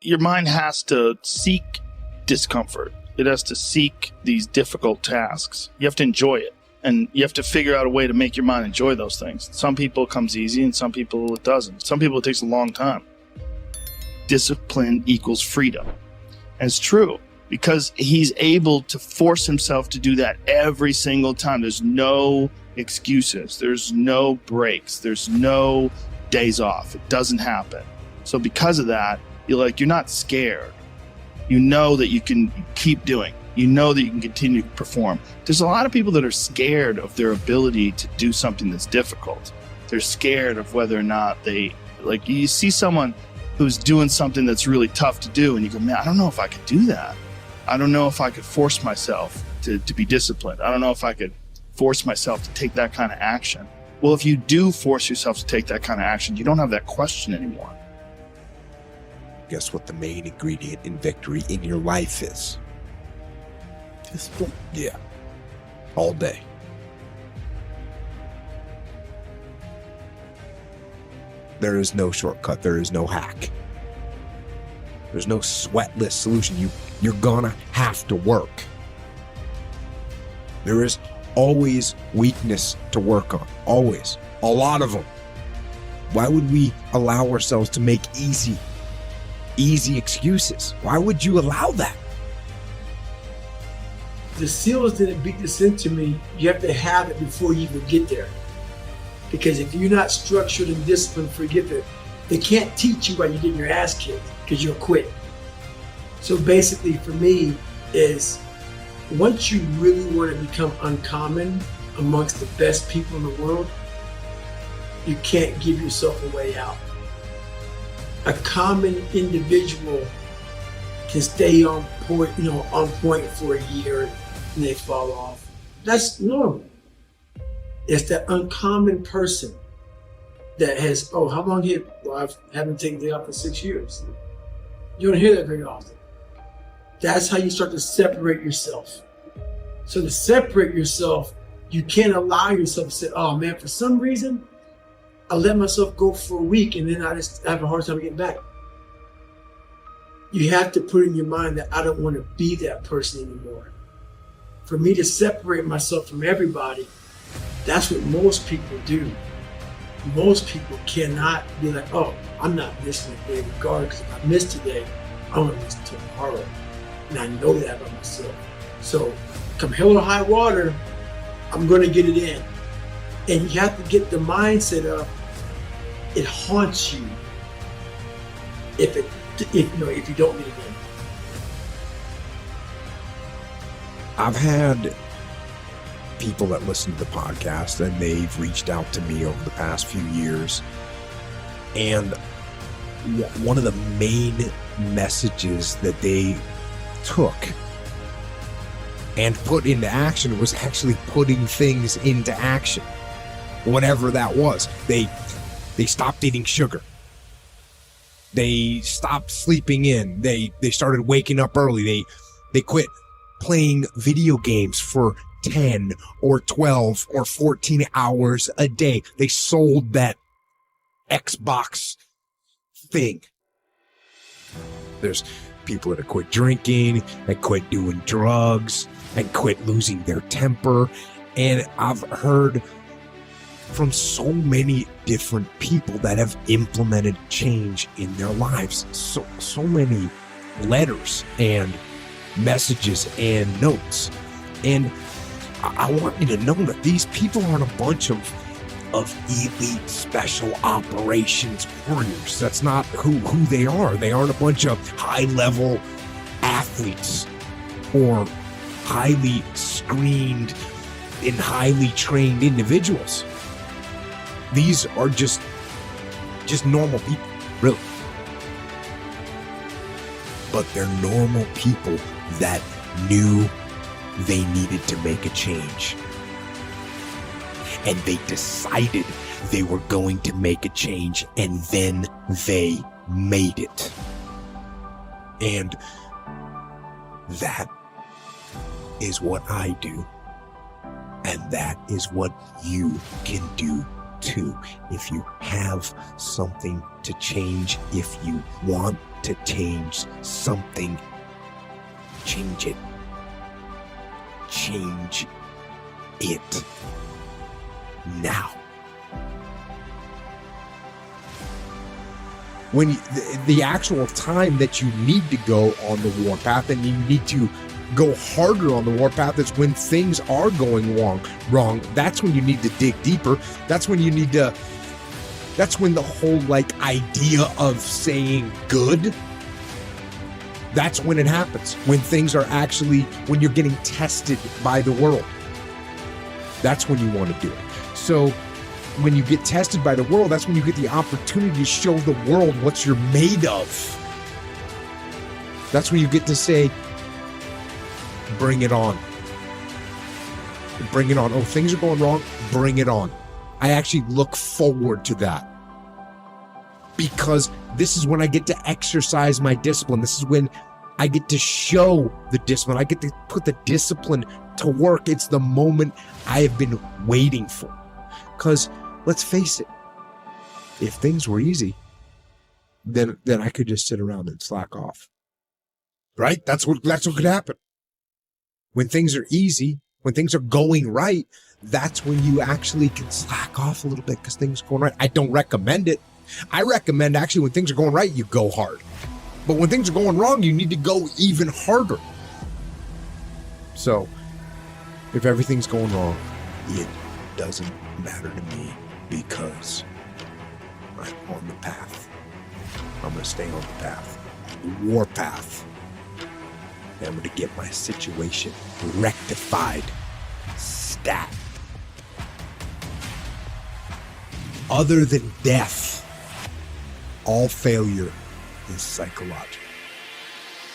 your mind has to seek discomfort. It has to seek these difficult tasks. You have to enjoy it. And you have to figure out a way to make your mind enjoy those things. Some people it comes easy and some people it doesn't. Some people it takes a long time. Discipline equals freedom. And it's true because he's able to force himself to do that every single time. There's no excuses. There's no breaks. There's no days off. It doesn't happen. So because of that, you're not scared. You know that you can keep doing. You know that you can continue to perform. There's a lot of people that are scared of their ability to do something that's difficult. They're scared of whether or not you see someone who's doing something that's really tough to do and you go, man, I don't know if I could do that. I don't know if I could force myself to be disciplined. I don't know if I could force myself to take that kind of action. Well, if you do force yourself to take that kind of action, you don't have that question anymore. Guess what the main ingredient in victory in your life is? Discipline. Yeah. All day. There is no shortcut. There is no hack. There's no sweatless solution. You're gonna have to work. There is always weakness to work on. Always. A lot of them. Why would we allow ourselves to make easy excuses? Why would you allow that? The SEALs didn't beat this into me. You have to have it before you even get there. Because if you're not structured and disciplined before you get there, they can't teach you while you're getting your ass kicked because you'll quit. So basically for me is once you really want to become uncommon amongst the best people in the world, you can't give yourself a way out. A common individual can stay on point for a year and they fall off. That's normal. It's that uncommon person that has, how long have I haven't taken the day off for 6 years. You don't hear that very often. That's how you start to separate yourself. So to separate yourself, you can't allow yourself to say, oh man, for some reason, I let myself go for a week and then I just have a hard time getting back. You have to put in your mind that I don't want to be that person anymore. For me to separate myself from everybody, that's what most people do. Most people cannot be like, oh, I'm not missing a day regardless. If I miss today, I'm gonna miss tomorrow. And I know that about myself. So come hell or high water, I'm gonna get it in. And you have to get the mindset of it haunts you if you don't get it in. I've had people that listen to the podcast and they've reached out to me over the past few years, and one of the main messages that they took and put into action was actually putting things into action, whatever that was. They stopped eating sugar. They stopped sleeping in. They started waking up early. They quit playing video games for 10 or 12 or 14 hours a day. They sold that Xbox thing. There's people that have quit drinking, that quit doing drugs, and quit losing their temper. And I've heard from so many different people that have implemented change in their lives. So many letters and messages and notes. And I want you to know that these people aren't a bunch of elite special operations warriors. That's not who they are. They aren't a bunch of high-level athletes or highly screened and highly trained individuals. These are just normal people, really. But they're normal people that knew they needed to make a change. And they decided they were going to make a change, and then they made it. And that is what I do. And that is what you can do to. If you have something to change, if you want to change something, change it. Change it now. When the actual time that you need to go on the warpath, and you need to go harder on the warpath, is when things are going wrong. That's when you need to dig deeper. That's when you need to. That's when the whole idea of saying good. That's when it happens. When things are actually, when you're getting tested by the world. That's when you want to do it. So when you get tested by the world, that's when you get the opportunity to show the world what you're made of. That's when you get to say, bring it on. Bring it on. Oh, things are going wrong? Bring it on. I actually look forward to that. Because this is when I get to exercise my discipline. This is when I get to show the discipline. I get to put the discipline to work. It's the moment I have been waiting for. Because let's face it, if things were easy, then I could just sit around and slack off. Right? That's what could happen. When things are easy, when things are going right, that's when you actually can slack off a little bit because things are going right. I don't recommend it. I recommend actually when things are going right, you go hard. But when things are going wrong, you need to go even harder. So, if everything's going wrong, it doesn't matter to me because I'm on the path. I'm going to stay on the path, the war path. And I'm going to get my situation rectified. Stat. Other than death, all failure is psychological.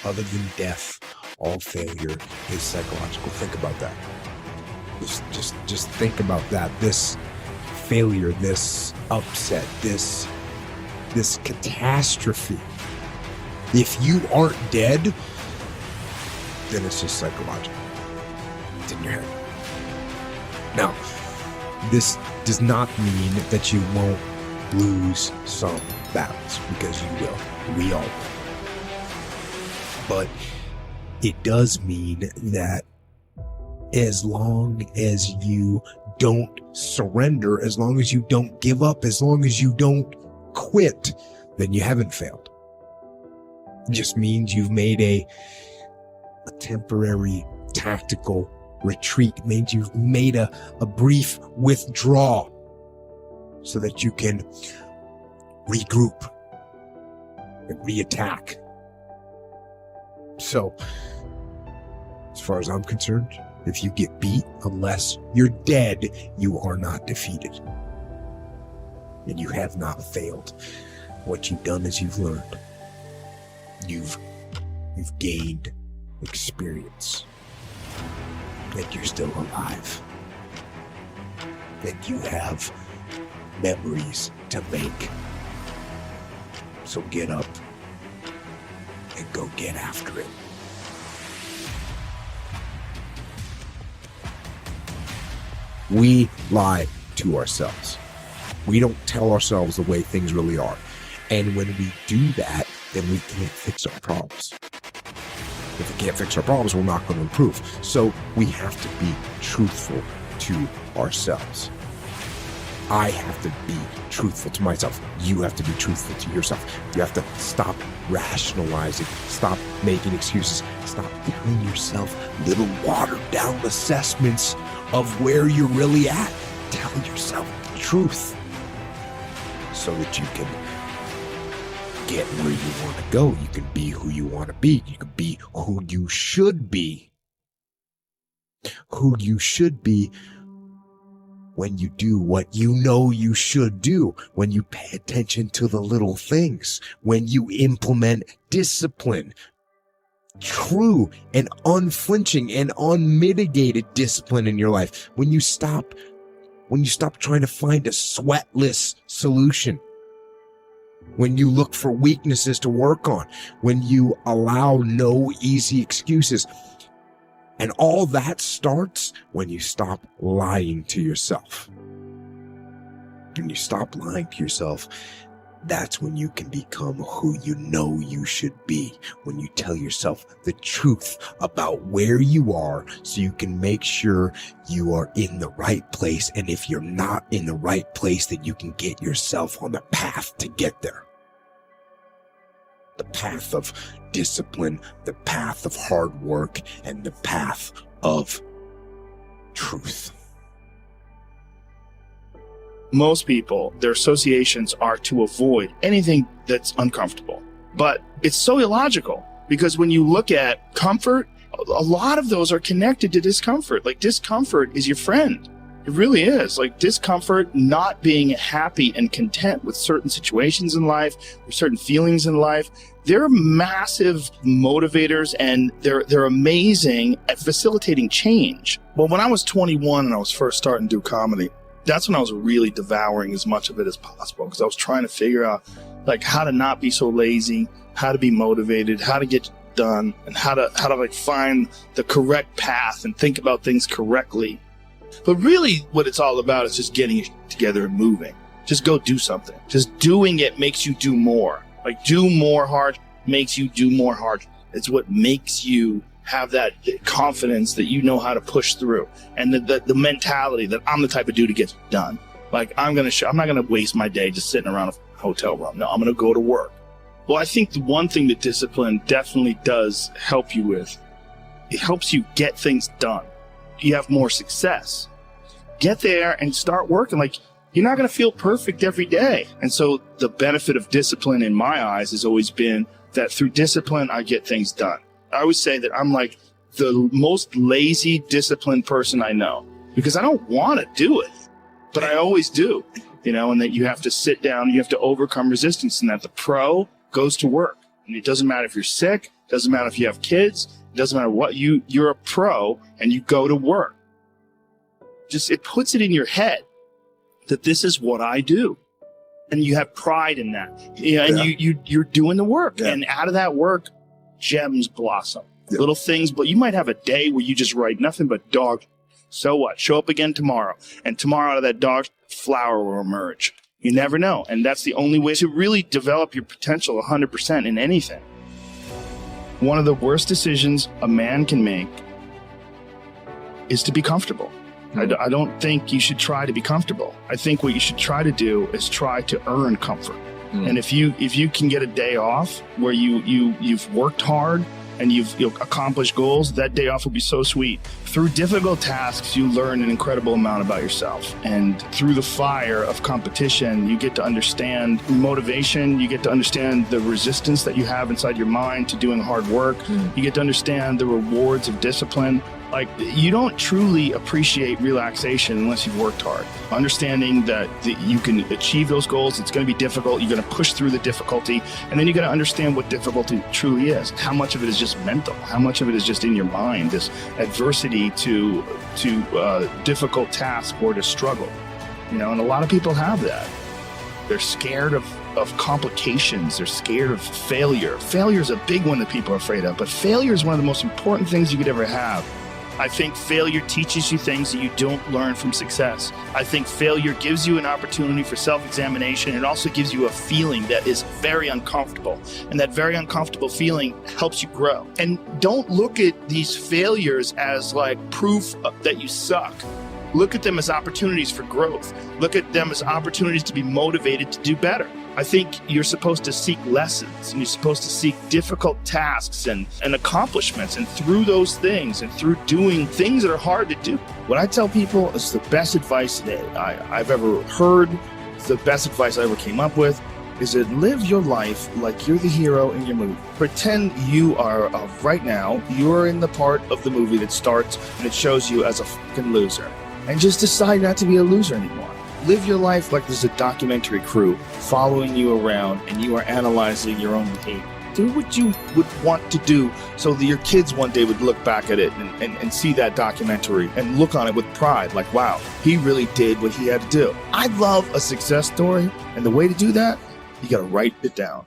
Other than death, all failure is psychological. Think about that. Just think about that. This failure, this upset, this catastrophe. If you aren't dead, then it's just psychological. It's in your head. Now, this does not mean that you won't lose some battles, because you will. We all will. But it does mean that as long as you don't surrender, as long as you don't give up, as long as you don't quit, then you haven't failed. It just means you've made a temporary tactical retreat. It means you've made a brief withdrawal so that you can regroup and reattack. So, as far as I'm concerned, if you get beat, unless you're dead, you are not defeated. And you have not failed. What you've done is you've learned. You've gained experience. And you're still alive. And you have memories to make. So get up and go get after it. We lie to ourselves. We don't tell ourselves the way things really are. And when we do that, then we can't fix our problems. If we can't fix our problems, we're not going to improve. So we have to be truthful to ourselves. I have to be truthful to myself. You have to be truthful to yourself. You have to stop rationalizing, stop making excuses, stop telling yourself little watered down assessments of where you're really at. Tell yourself the truth so that you can get where you want to go. You can be who you want to be. You can be who you should be. Who you should be when you do what you know you should do, when you pay attention to the little things, when you implement discipline, true and unflinching and unmitigated discipline in your life, when you stop trying to find a sweatless solution, when you look for weaknesses to work on, when you allow no easy excuses. And all that starts when you stop lying to yourself. when you stop lying to yourself, that's when you can become who you know you should be. When you tell yourself the truth about where you are, so you can make sure you are in the right place. And if you're not in the right place, then you can get yourself on the path to get there. The path of discipline, the path of hard work, and the path of truth. Most people, their associations are to avoid anything that's uncomfortable. But it's so illogical, because when you look at comfort, a lot of those are connected to discomfort. Like, discomfort is your friend. It really is. Like, discomfort, not being happy and content with certain situations in life or certain feelings in life, they're massive motivators, and they're amazing at facilitating change. Well, when I was 21 and I was first starting to do comedy, that's when I was really devouring as much of it as possible, because I was trying to figure out like how to not be so lazy, how to be motivated, how to get done, and how to like find the correct path and think about things correctly. But really what it's all about is just getting it together and moving. Just go do something. Just doing it makes you do more. Like, do more hard makes you do more hard. It's what makes you have that confidence that you know how to push through, and the mentality that I'm the type of dude who gets done. Like, I'm not gonna waste my day just sitting around a hotel room. No, I'm gonna go to work. Well, I think the one thing that discipline definitely does help you with, it helps you get things done. You have more success. Get there and start working. Like, you're not gonna feel perfect every day. And so the benefit of discipline in my eyes has always been that through discipline, I get things done. I always say that I'm like the most lazy, disciplined person I know, because I don't want to do it, but I always do, and that you have to sit down, you have to overcome resistance, and that the pro goes to work. And it doesn't matter if you're sick, it doesn't matter if you have kids, it doesn't matter what, you're a pro and you go to work. Just, it puts it in your head that this is what I do. And you have pride in that. And you're doing the work. Yeah. And out of that work, gems blossom. Yeah. Little things, but you might have a day where you just write nothing but dog. So what? Show up again tomorrow. And tomorrow out of that dog, flower will emerge. You never know. And that's the only way to really develop your potential 100% in anything. One of the worst decisions a man can make is to be comfortable. I don't think you should try to be comfortable. I think what you should try to do is try to earn comfort. And if you can get a day off where you've worked hard and you've accomplished goals, that day off will be so sweet. Through difficult tasks, you learn an incredible amount about yourself. And through the fire of competition, you get to understand motivation. You get to understand the resistance that you have inside your mind to doing hard work. You get to understand the rewards of discipline. Like, you don't truly appreciate relaxation unless you've worked hard. Understanding that you can achieve those goals, it's going to be difficult. You're going to push through the difficulty, and then you got to understand what difficulty truly is. How much of it is just mental? How much of it is just in your mind? This adversity to difficult task or to struggle. And a lot of people have that. They're scared of complications. They're scared of failure. Failure is a big one that people are afraid of, but failure is one of the most important things you could ever have. I think failure teaches you things that you don't learn from success. I think failure gives you an opportunity for self-examination. It also gives you a feeling that is very uncomfortable. And that very uncomfortable feeling helps you grow. And don't look at these failures as like proof that you suck. Look at them as opportunities for growth. Look at them as opportunities to be motivated to do better. I think you're supposed to seek lessons, and you're supposed to seek difficult tasks and accomplishments. And through those things and through doing things that are hard to do, what I tell people is the best advice that I've ever heard, the best advice I ever came up with, is that live your life like you're the hero in your movie. Pretend you are, right now, you're in the part of the movie that starts and it shows you as a fucking loser. And just decide not to be a loser anymore. Live your life like there's a documentary crew following you around and you are analyzing your own behavior. Do what you would want to do so that your kids one day would look back at it and see that documentary and look on it with pride, like, wow, he really did what he had to do. I love a success story, and the way to do that, you got to write it down.